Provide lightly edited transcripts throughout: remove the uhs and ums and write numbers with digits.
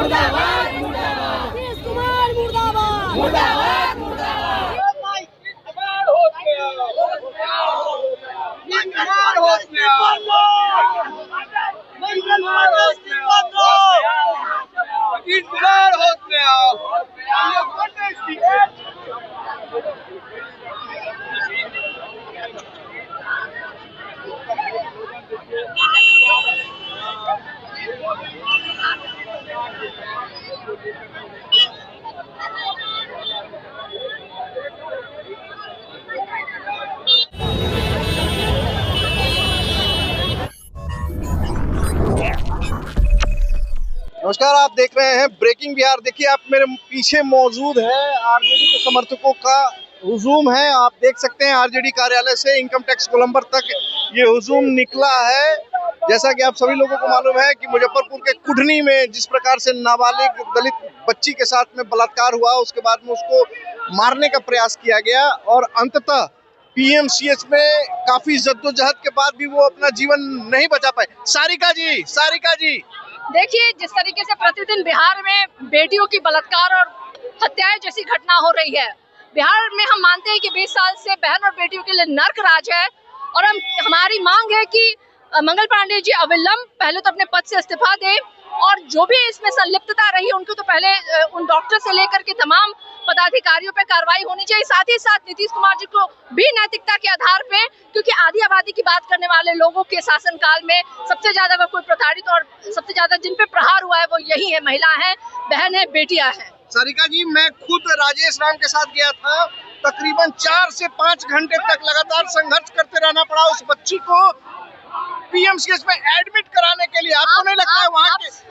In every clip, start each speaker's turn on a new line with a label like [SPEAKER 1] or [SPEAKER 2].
[SPEAKER 1] मुर्दाबाद मुर्दाबाद नीतीश कुमार मुर्दाबाद मुर्दाबाद मुर्दाबाद
[SPEAKER 2] नमस्कार, आप देख रहे हैं ब्रेकिंग बिहार। देखिए, आप मेरे पीछे मौजूद है आरजेडी के समर्थकों का हुजूम है। आप देख सकते हैं आरजेडी कार्यालय से इनकम टैक्स गोलंबर तक ये हुजूम निकला है। जैसा कि आप सभी लोगों को मालूम है कि मुजफ्फरपुर के कुढ़नी में जिस प्रकार से नाबालिग दलित बच्ची के साथ में बलात्कार हुआ, उसके बाद में उसको मारने का प्रयास किया गया और अंततः पीएमसीएच में काफी जद्दोजहद के बाद भी वो अपना जीवन नहीं बचा पाए। सारिका जी
[SPEAKER 3] देखिए, जिस तरीके से प्रतिदिन बिहार में बेटियों की बलात्कार और हत्याएं जैसी घटना हो रही है, बिहार में हम मानते हैं कि 20 साल से बहन और बेटियों के लिए नर्क राज है और हमारी मांग है कि मंगल पांडे जी अविलंब पहले तो अपने पद से इस्तीफा दें और जो भी इसमें संलिप्तता रही उनको तो पहले उन डॉक्टर से लेकर के तमाम पदाधिकारियों पे कार्रवाई होनी चाहिए। साथ ही साथ नीतीश कुमार जी को भी नैतिकता के आधार पे, क्योंकि आधी आबादी की बात करने वाले लोगों के शासनकाल में सबसे ज्यादा अगर कोई प्रताड़ित और सबसे ज्यादा जिन पे प्रहार हुआ है वो यही है, महिला है, बहन है, बेटियां हैं।
[SPEAKER 2] सारिका जी, मैं खुद राजेश राम के साथ गया था। तकरीबन 4 से 5 घंटे तक लगातार संघर्ष करते रहना पड़ा उस बच्ची को पीएमसीएच में एडमिट कराने के लिए। आपको नहीं लगता है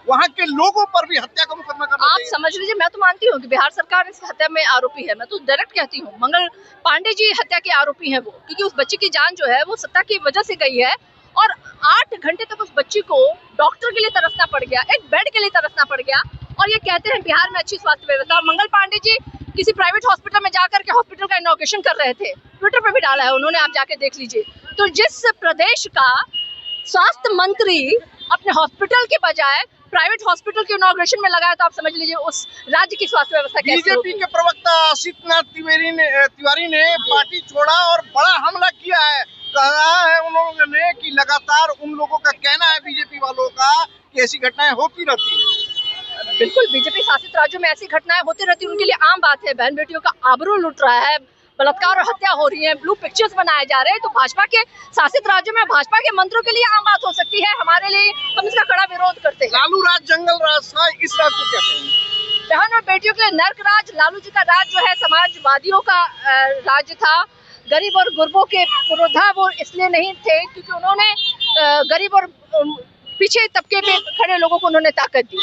[SPEAKER 2] वहाँ के लोगों पर भी हत्या का मुकदमा करना चाहिए?
[SPEAKER 3] आप समझ लीजिए, मैं तो मानती हूँ कि बिहार सरकार इस हत्या में आरोपी है। मैं तो डायरेक्ट कहती हूँ मंगल पांडे जी हत्या के आरोपी हैं वो, क्योंकि उस बच्ची की जान जो है वो सत्ता की वजह से गई है और 8 घंटे तक उस बच्ची को डॉक्टर के लिए तरसना पड़ गया, एक बेड के लिए तरसना पड़ गया। और ये कहते हैं बिहार में अच्छी स्वास्थ्य व्यवस्था, और मंगल पांडे जी किसी प्राइवेट हॉस्पिटल में जाकर के हॉस्पिटल का इनॉग्रेशन कर रहे थे, ट्विटर पे भी डाला है उन्होंने, आप जाके देख लीजिए। तो जिस प्रदेश का स्वास्थ्य मंत्री अपने हॉस्पिटल के बजाय प्राइवेट हॉस्पिटल के इनॉग्रेशन में लगा है, तो आप समझ लीजिए उस राज्य की स्वास्थ्य व्यवस्था कैसी होगी।
[SPEAKER 2] बीजेपी के प्रवक्ता आशीषनाथ तिवारी ने पार्टी छोड़ा और बड़ा हमला किया है। कहा है उन्होंने कि लगातार उन लोगों का कहना है, बीजेपी वालों का, कि ऐसी घटनाएं होती रहती है।
[SPEAKER 3] बिल्कुल, बीजेपी शासित राज्यों में ऐसी घटनाएं होती रहती है, उनके लिए आम बात है। बहन बेटियों का आबरू लुट रहा है, बलात्कार और हत्या हो रही है, ब्लू पिक्चर्स बनाए जा रहे हैं, तो भाजपा के शासित राज्यों में भाजपा के मंत्रियों के लिए आम बात हो सकती है। हमारे लिए हम इसका कड़ा विरोध करते हैं।
[SPEAKER 2] लालू राज जंगल राज था, इस राज को क्या कहेंगे?
[SPEAKER 3] बहन और बेटियों के लिए नर्क राज। लालू जी का राज जो है समाजवादियों का राज्य था। गरीब और गुरबों के पुरोधा वो इसलिए नहीं थे क्योंकि उन्होंने गरीब और पीछे तबके पे खड़े लोगों को उन्होंने ताकत दी।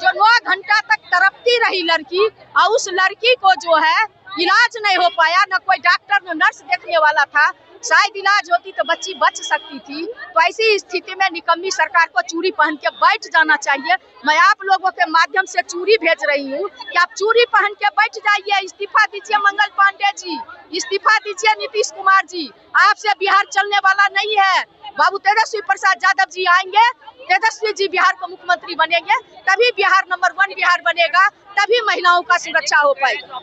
[SPEAKER 3] जो 9 घंटा तक तड़पती रही लड़की, और उस लड़की को जो है इलाज नहीं हो पाया, न कोई डॉक्टर न नर्स देखने वाला था। शायद इलाज होती तो बच्ची बच सकती थी। तो ऐसी स्थिति में निकम्मी सरकार को चूड़ी पहन के बैठ जाना चाहिए। मैं आप लोगों के माध्यम से चूड़ी भेज रही हूँ कि आप चूड़ी पहन के बैठ जाइए। इस्तीफा दीजिए मंगल पांडे जी, इस्तीफा दीजिए नीतीश कुमार जी। आपसे बिहार चलने वाला नहीं है। बाबू तेजस्वी प्रसाद यादव जी आएंगे, तेजस्वी जी बिहार को मुख्यमंत्री बनेंगे, तभी बिहार नंबर 1 बिहार बनेगा, तभी महिलाओं का सुरक्षा हो पाएगा।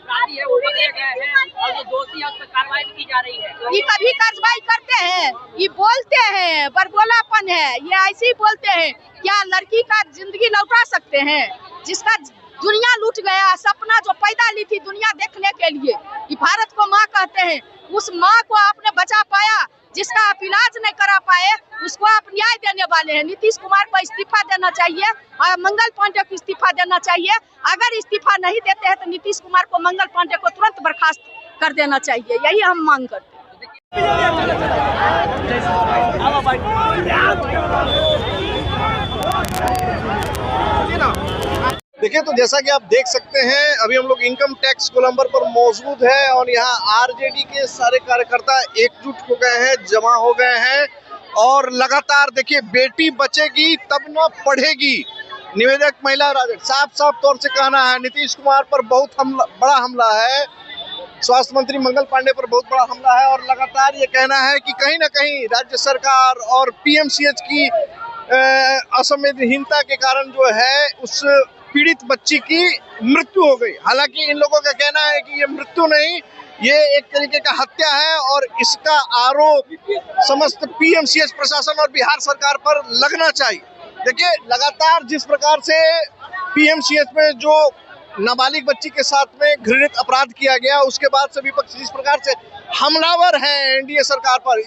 [SPEAKER 3] ये कभी कार्रवाई करते हैं, ये बोलते हैं, बरबोलापन है, ये ऐसे ही बोलते हैं। क्या लड़की का जिंदगी लौटा सकते हैं जिसका दुनिया लूट गया? सपना जो पैदा ली थी दुनिया देखने के लिए, कि भारत को माँ कहते हैं, उस माँ को आपने बचा पाया। जिसका आप इलाज नहीं करा पाए उसको आप न्याय देने वाले हैं। नीतीश कुमार को इस्तीफा देना चाहिए और मंगल पांडे को इस्तीफा देना चाहिए। अगर इस्तीफा नहीं देते हैं तो नीतीश कुमार को, मंगल पांडे को तुरंत बर्खास्त कर देना चाहिए। यही हम मांग करते हैं।
[SPEAKER 2] देखिए, तो जैसा कि आप देख सकते हैं, अभी हम लोग इनकम टैक्स गोलंबर पर मौजूद है और यहाँ आरजेडी के सारे कार्यकर्ता एकजुट हो गए हैं, जमा हो गए हैं और लगातार देखिए, बेटी बचेगी तब न पढ़ेगी। निवेदक महिला साफ तौर से कहना है, नीतीश कुमार पर बहुत बड़ा हमला है, स्वास्थ्य मंत्री मंगल पांडे पर बहुत बड़ा हमला है और लगातार ये कहना है कि कहीं ना कहीं राज्य सरकार और पीएमसीएच की असंवेदनहीनता के कारण जो है उस पीड़ित बच्ची की मृत्यु हो गई। हालांकि इन लोगों का कहना है कि ये मृत्यु नहीं, ये एक तरीके का हत्या है और इसका आरोप समस्त पीएमसीएच प्रशासन और बिहार सरकार पर लगना चाहिए। देखिए, लगातार जिस प्रकार से पीएमसीएच में जो नाबालिग बच्ची के साथ में घृणित अपराध किया गया, उसके बाद से विपक्ष जिस प्रकार से हमलावर है एनडीए सरकार पर,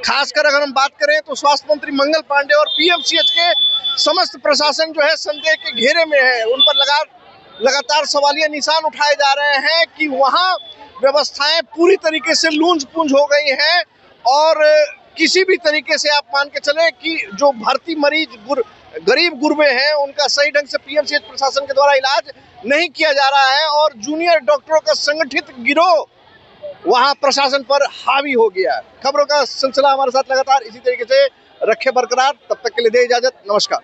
[SPEAKER 2] खासकर अगर हम बात करें तो स्वास्थ्य मंत्री मंगल पांडे और पीएमसीएच के समस्त प्रशासन जो है संदेह के घेरे में है। उन पर लगातार सवालिया निशान उठाए जा रहे हैं कि वहां व्यवस्थाएं पूरी तरीके से लूंज पूंज हो गई हैं और किसी भी तरीके से आप मान के चले कि जो भर्ती मरीज गरीब गुरबे हैं उनका सही ढंग से पीएमसीएच प्रशासन के द्वारा इलाज नहीं किया जा रहा है और जूनियर डॉक्टरों का संगठित गिरोह वहां प्रशासन पर हावी हो गया है। खबरों का सिलसिला हमारे साथ लगातार इसी तरीके से रखे बरकरार। तब तक के लिए दे इजाजत, नमस्कार।